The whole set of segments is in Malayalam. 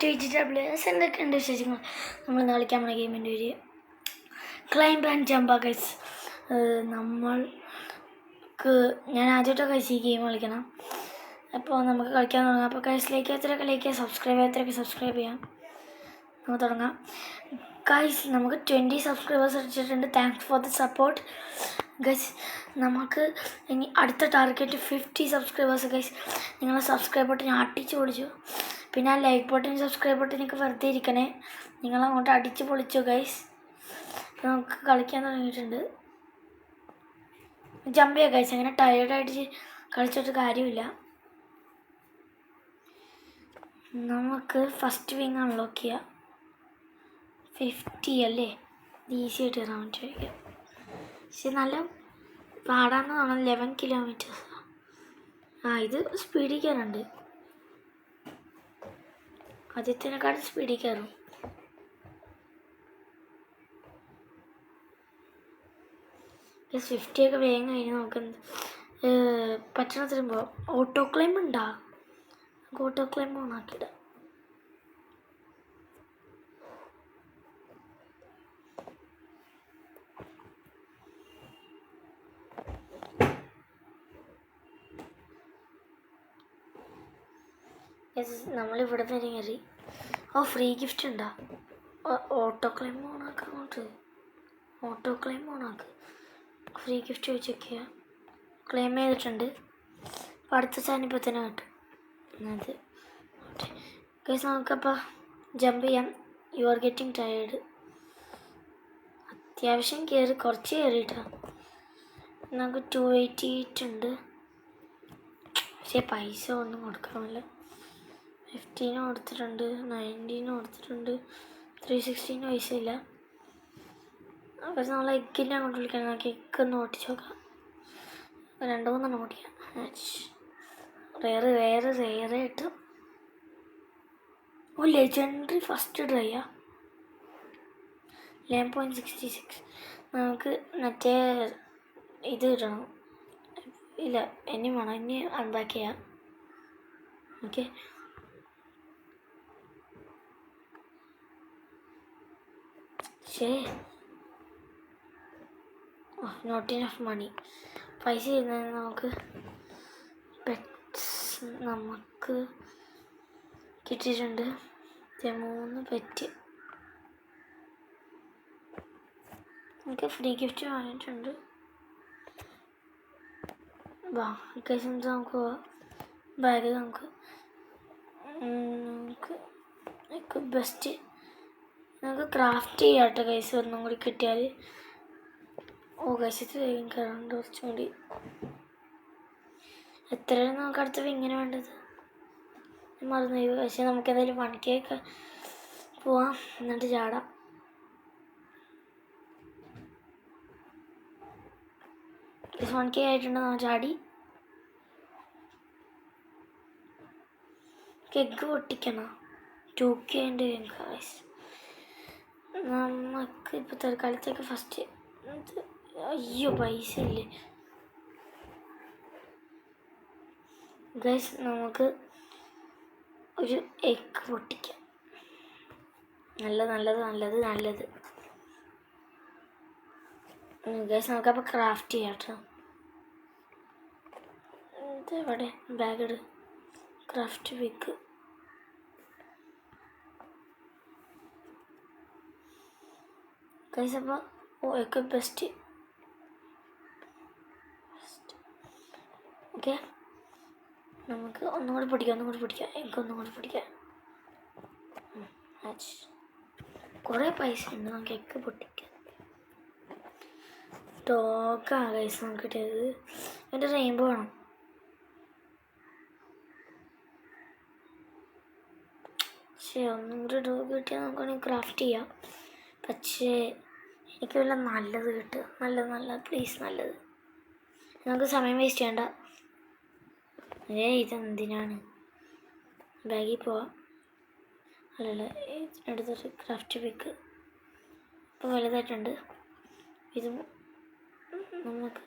To HWS. എന്തൊക്കെയുണ്ട് വിശേഷങ്ങൾ? നമ്മൾ ഇന്ന് കളിക്കാൻ പോകുന്ന ഗെയിമിൻ്റെ ഒരു ക്ലൈംബ് ആൻഡ് ജമ്പ് ഗൈസ്. ഞാൻ ആദ്യമായിട്ടൊക്കെ ഗൈസ് ഈ ഗെയിം കളിക്കണം. അപ്പോൾ നമുക്ക് കളിക്കാൻ തുടങ്ങാം. അപ്പോൾ ഗൈസ് ലൈക്ക് ചെയ്യാത്തവരൊക്കെ സബ്സ്ക്രൈബ് ചെയ്യാത്തവരൊക്കെ സബ്സ്ക്രൈബ് ചെയ്യാം. നമുക്ക് തുടങ്ങാം ഗൈസ്. നമുക്ക് 20 സബ്സ്ക്രൈബേഴ്സ് അടിച്ചിട്ടുണ്ട്. Thanks for the support guys. നമുക്ക് ഇനി അടുത്ത ടാർഗറ്റ് 50 സബ്സ്ക്രൈബേഴ്സ് ഗൈസ്. നിങ്ങളെ സബ്സ്ക്രൈബ് ബട്ടൺ ഞാൻ അടിച്ച് പൊളിച്ചു. പിന്നെ ആ ലൈക്ക് ബട്ടൺ സബ്സ്ക്രൈബ് ബട്ടനൊക്കെ വെറുതെ ഇരിക്കണേ, നിങ്ങളങ്ങോട്ട് അടിച്ച് പൊളിച്ചു ഗൈസ്. അപ്പോൾ നമുക്ക് കളിക്കാൻ തുടങ്ങിയിട്ടുണ്ട്. ജമ്പ് ചെയ്യാം ഗൈസ്. അങ്ങനെ ടയേർഡായിട്ട് കളിച്ചിട്ട് കാര്യമില്ല. നമുക്ക് ഫസ്റ്റ് വിങ് അൺലോക്ക് ചെയ്യാം. 50 അല്ലേ, ഈസി ആയിട്ട് കയറാൻ പറ്റുമായിരിക്കും. പക്ഷെ നല്ല പാടാന്ന് തോന്നുന്നു. 11 കിലോമീറ്റേഴ്സ്. ഇത് സ്പീഡിൽ കയറുന്നുണ്ട്. ആദ്യത്തിനെക്കാട്ടും സ്പീഡിൽ കയറും. പ്ലസ് 50 ഒക്കെ വേഗം കഴിഞ്ഞ് നമുക്ക് പറ്റണത്തിന് പോവാം. ഓട്ടോ ക്ലൈംബ് ഉണ്ടാ? നമുക്ക് ഓട്ടോ ക്ലൈംബ് ഓണാക്കിയിടാം. നമ്മളിവിടെ തന്നെ കയറി. ഫ്രീ ഗിഫ്റ്റ് ഉണ്ടാ? ഓട്ടോ ക്ലൈംബ് ഓണാക്കാം. ഓട്ടോ ക്ലൈംബ് ഓണാക്ക്. ഫ്രീ ഗിഫ്റ്റ് വെച്ച് നോക്കിയാൽ ക്ലെയിം ചെയ്തിട്ടുണ്ട്. അപ്പോൾ അടുത്ത സാധനം ഇപ്പോൾ തന്നെ കിട്ടും. അത് ഗൈസ് നമുക്കപ്പോൾ ജമ്പ് ചെയ്യാം. You are getting tired. അത്യാവശ്യം കുറച്ച് കയറിയിട്ടാണ്. നമുക്ക് 288 ഉണ്ട്. പക്ഷേ പൈസ ഒന്നും കൊടുക്കാമല്ല. 15 കൊടുത്തിട്ടുണ്ട്, 19 കൊടുത്തിട്ടുണ്ട്, 316 പൈസ ഇല്ല. പക്ഷെ നമ്മൾ എഗ്ഗിനെ അങ്ങോട്ട് വിളിക്കണം. നമുക്ക് എഗ്ഗ് ഒന്ന് ഓട്ടിച്ച് നോക്കാം. 2-3 ഓടിക്കാം. വേറെ ഇട്ട് ലെജൻഡറി ഫസ്റ്റ് ഡ്രൈയാ. 11.66. നമുക്ക് മറ്റേ ഇത് കിട്ടണം. ഇല്ല, ഇനി വേണം. ഇനി അൺബാക്ക് ചെയ്യാം. ഓക്കെ, ശരി. Not enough money. പൈസ ചെയ്യുന്നതിന് നമുക്ക് പെറ്റ്സ് നമുക്ക് കിട്ടിയിട്ടുണ്ട്. 3 പെറ്റ്. നമുക്ക് ഫ്രീ ഗിഫ്റ്റ് വാങ്ങിയിട്ടുണ്ട്. നമുക്ക് ബാഗ് നമുക്ക് ബെസ്റ്റ് നമുക്ക് ക്രാഫ്റ്റ് ചെയ്യാം കേട്ടോ ഗൈസ്. ഒന്നും കൂടി കിട്ടിയാൽ ഗൈസ് ഇത് വേഗം കയറാണ്ട് കുറച്ചും കൂടി. എത്രയാണ് നമുക്ക് അടുത്ത ഇങ്ങനെ വേണ്ടത് മറന്നു. പക്ഷേ നമുക്ക് എന്തായാലും 1K ഒക്കെ പോവാം, എന്നിട്ട് ചാടാം. ഗൈസ് 1K ആയിട്ടുണ്ട്. നമ്മൾ ചാടി. എഗ്ഗ് പൊട്ടിക്കണം. 2K ഉണ്ട് ഗൈസ്. നമുക്ക് ഇപ്പോൾ തൽക്കാലത്തേക്ക് ഫസ്റ്റ് അയ്യോ പൈസ ഇല്ലേ ഗൈസ്. നമുക്ക് ഒരു എഗ്ഗ് പൊട്ടിക്കാം. നല്ലത് ഗൈസ്. നമുക്കപ്പോൾ ക്രാഫ്റ്റ് ചെയ്യാം കേട്ടോ. ഇതെവിടെ ബാഗ് ഇട്. Craft wig. ഗൈസ് അപ്പോൾ ഒക്കെ ബെസ്റ്റ്. ഓക്കെ, നമുക്ക് ഒന്നും കൂടി പഠിക്കാം. എനിക്കൊന്നും കൂടി പഠിക്കാം. കുറേ പൈസ ഉണ്ട്. നമുക്ക് എഗ്ഗ് പൊട്ടിക്കാം. ഡോഗാണ് ഗൈസ് നമുക്ക് കിട്ടിയത്. എൻ്റെ റെയിൻബോ വേണം. പക്ഷേ ഒന്നും കൂടി ഡോഗ് കിട്ടിയാൽ നമുക്കാണെങ്കിൽ ക്രാഫ്റ്റ് ചെയ്യാം. പക്ഷേ എനിക്ക് വല്ല നല്ലത് കിട്ടുക. നല്ല പ്ലീസ് നല്ലത്. നമുക്ക് സമയം വേസ്റ്റ് ചെയ്യണ്ട. ഇതെന്തിനാണ്? ബാഗിൽ പോവാം. അല്ലല്ല, എടുത്തിട്ട് ക്രാഫ്റ്റ് പിക്ക് ഇപ്പോൾ വലുതായിട്ടുണ്ട്. ഇത് നമുക്ക്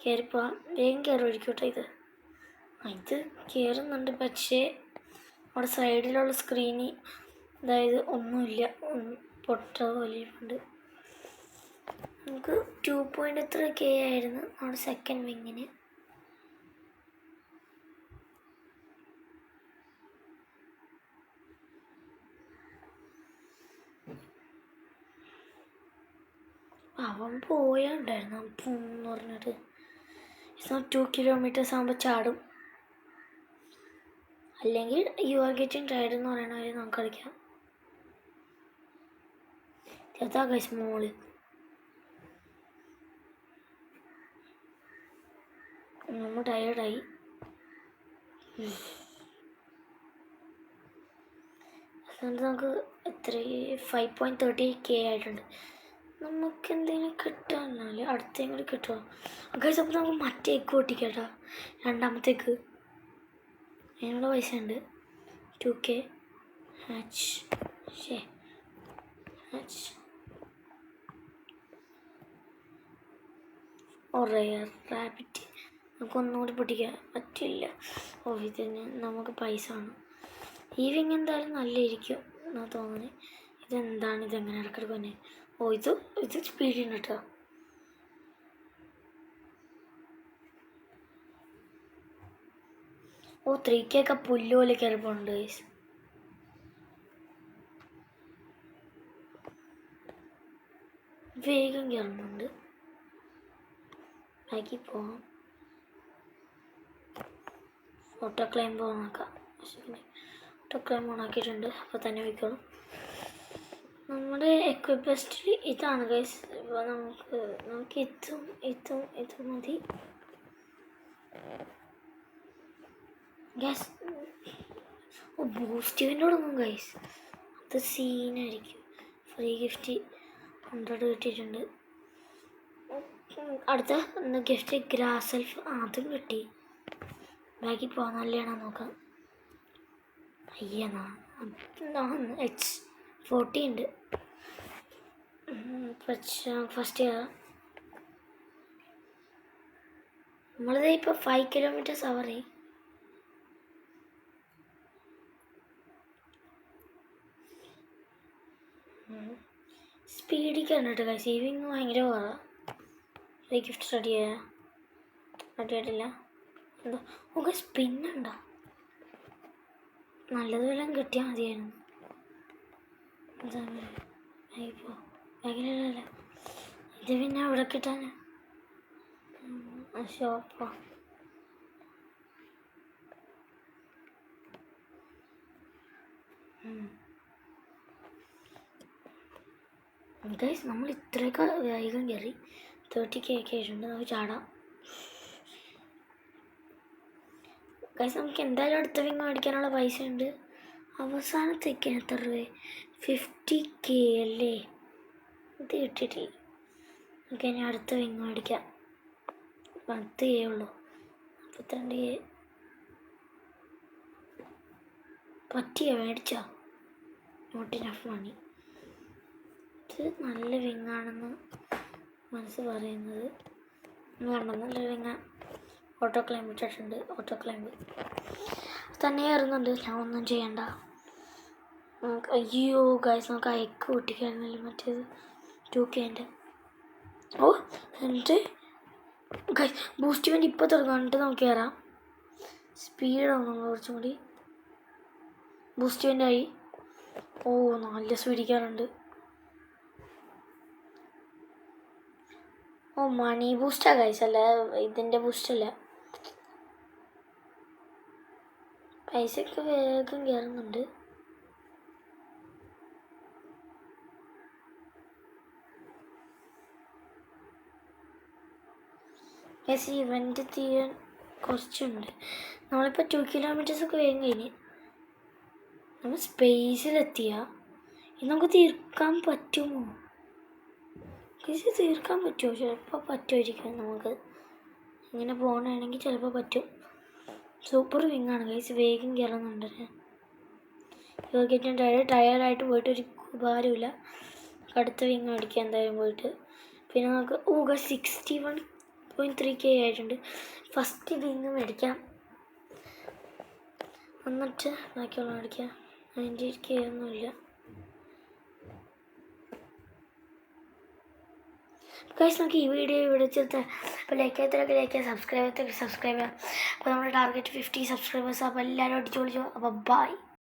കയറിപ്പോവാം. വേഗം കയറി ഒഴിക്കോട്ടെ. ഇത് കയറുന്നുണ്ട്. പക്ഷേ അവിടെ സൈഡിലുള്ള സ്ക്രീന് അതായത് ഒന്നുമില്ല, പൊട്ട പോലെയുണ്ട്. നമുക്ക് 2.3K ആയിരുന്നു നമ്മുടെ സെക്കൻഡ് വിങ്ങിന്. അവൻ പോയുണ്ടായിരുന്നു എന്ന് പറഞ്ഞിട്ട് 2 kilometers ആകുമ്പോൾ ചാടും. അല്ലെങ്കിൽ യു ആർ ഗെറ്റിംഗ് ടയർഡ് എന്ന് പറയണ വരെ നമുക്ക് കളിക്കാം. ചെറുതാ ഗൈസ് മോള്. നമ്മൾ ടയേർഡായി. അതുകൊണ്ട് നമുക്ക് എത്ര 5.30K ആയിട്ടുണ്ട്. നമുക്ക് എന്തെങ്കിലും കിട്ടാനല്ലേ അടുത്തേം കൂടി കിട്ടുമോ ഗൈസ്? അപ്പോൾ നമുക്ക് മറ്റേ എഗ് പൊട്ടിക്കട്ടോ, രണ്ടാമത്തെ എഗ്. അതിനുള്ള പൈസ ഉണ്ട് 2K ഹാച്ച്. റാബിറ്റ് നമുക്കൊന്നുകൂടി പൊട്ടിക്കാൻ പറ്റില്ല. ഇതിന് നമുക്ക് പൈസ വേണം. ഈ വിങ് എന്തായാലും നല്ലതായിരിക്കും എന്നാ തോന്നുന്നത്. ഇതെന്താണ്, ഇതെങ്ങനെ ഇടക്കിടക്ക് തന്നെ? ഇത് സ്പീഡിന് കേട്ടോ. ഓ 3K ഒക്കെ പുല്ല് പോലെ കയറിപ്പോണ്ട് ഗൈസ്. വേഗം കയറുന്നുണ്ട്. ബാക്കി പോവാം. ഓട്ടോ ക്ലൈംബ് ഓണാക്കാം. ഓട്ടോ ക്ലൈംബ് ഓണാക്കിയിട്ടുണ്ട്. അപ്പോൾ തന്നെ വയ്ക്കോളും. നമ്മുടെ എക്വിപ്മെൻറ്റ് ഇതാണ് ഗൈസ്. ഇപ്പോൾ നമുക്ക് ഇതും മതി ഗൈസ്. ബൂസ്റ്റിവിൻ്റെ തുടങ്ങും ഗൈസ്, അത് സീനായിരിക്കും. ഫ്രീ ഗിഫ്റ്റ് 100 കിട്ടിയിട്ടുണ്ട്. അടുത്ത ഗിഫ്റ്റ് ഗ്രാസ് സെൽഫ്, അതും കിട്ടി. ബാക്കി പോകാൻ നല്ലതാണോ നോക്കാം. അയ്യനാ H40 ഉണ്ട്. ഫസ്റ്റ് കയറാം. നമ്മളിത് ഇപ്പോൾ 5 kilometers അവറായി. സ്പീഡിൽ കയറിട്ട് ഗൈസ്. സേവിങ് ഭയങ്കര കുറവാണ്. ഫ്രീ ഗിഫ്റ്റ് റെഡി ആയിട്ടില്ല. എന്താ ഓക്കെ സ്പിന്നുണ്ടോ? നല്ലത് വല്ലതും കിട്ടിയാൽ മതിയായിരുന്നു. ഇപ്പോൾ ബാഗിലല്ല, ഇത് പിന്നെ അവിടെ കിട്ടാൻ ഷോപ്പോ. ഗൈസ് നമ്മൾ ഇത്രയൊക്കെ വേഗം കയറി 30K ഒക്കെ ആയിട്ടുണ്ട്. നമുക്ക് ചാടാം ഗൈസ്. നമുക്ക് എന്തായാലും അടുത്ത വിങ് മേടിക്കാനുള്ള പൈസ ഉണ്ട്. അവസാനത്തേക്ക് എത്ര രൂപ? 50K അല്ലേ? ഇത് കിട്ടിയിട്ടില്ല. നമുക്ക് ഇനി അടുത്ത വിങ് മേടിക്കാം. 10K ഉള്ളൂ. 42K പറ്റിയോ? മേടിച്ചോ? Not enough money. ഇത് നല്ല വിങ്ങാണെന്ന് മനസ്സ് പറയുന്നത്. കാരണം നല്ല വിങ്ങ. ഓട്ടോ ക്ലൈംബ് ഇട്ടിട്ടുണ്ട്. ഓട്ടോ ക്ലൈംബ് തന്നെ കയറുന്നുണ്ട്. ഞാൻ ഒന്നും ചെയ്യണ്ട. അയ്യോ ഗൈസ്, നമുക്ക് അയക്ക് പൊട്ടിക്കായിരുന്നല്ലോ മറ്റേത് 2Kൻ്റെ. ഓ എന്നിട്ട് ഗൈസ് ബൂസ്റ്റ് വേണ്ടി ഇപ്പോൾ തുടങ്ങാനിട്ട് നമുക്ക് കയറാം. സ്പീഡാവും നമ്മൾ കുറച്ചും കൂടി. ബൂസ്റ്റ് വേണ്ടായി. ഓ നല്ല സ്പീഡിൽ കയറുന്നുണ്ട്. ഓ മണി ബൂസ്റ്റാ ഗൈസ്, അല്ല ഇതിൻ്റെ ബൂസ്റ്റല്ല. പൈസയൊക്കെ വേഗം കയറുന്നുണ്ട്. ഗൈസ് ഇവൻ്റ് തീരാൻ കുറച്ചുണ്ട്. നമ്മളിപ്പോൾ 2 kilometers ഒക്കെ വേഗം കഴിഞ്ഞ് നമ്മൾ സ്പേസിലെത്തിയാൽ ഇത് നമുക്ക് തീർക്കാൻ പറ്റുമോ? ഗൈസ് തീർക്കാൻ പറ്റുമോ? ചിലപ്പോൾ പറ്റുമായിരിക്കും. നമുക്ക് ഇങ്ങനെ പോകണമെങ്കിൽ ചിലപ്പോൾ പറ്റും. സൂപ്പർ വിങ്ങാണ് ഗൈസ്. വേഗം കയറുന്നുണ്ട്. യോഗറ്റും ടയർഡായിട്ട് പോയിട്ട് ഒരു ഉപകാരമില്ല. അടുത്ത വിങ് അടിക്കാം എന്തായാലും പോയിട്ട്. പിന്നെ നമുക്ക് 61.3K ആയിട്ടുണ്ട്. ഫസ്റ്റ് വിങ് മേടിക്കാം. എന്നിട്ട് ബാക്കിയുള്ള അടിക്കുക. 90K ഒന്നുമില്ല. ഗൈസ് നമുക്ക് ഈ വീഡിയോ ഇവിടെ വെച്ചിട്ട് അപ്പോൾ ലൈക്ക് ചെയ്യാൻ സബ്സ്ക്രൈബ് ചെയ്യാം. അപ്പോൾ നമ്മുടെ ടാർഗറ്റ് 50 സബ്സ്ക്രൈബേഴ്സ്. അപ്പോൾ എല്ലാവരും അടിച്ചു പൊളിച്ചു. അപ്പോൾ ബൈ.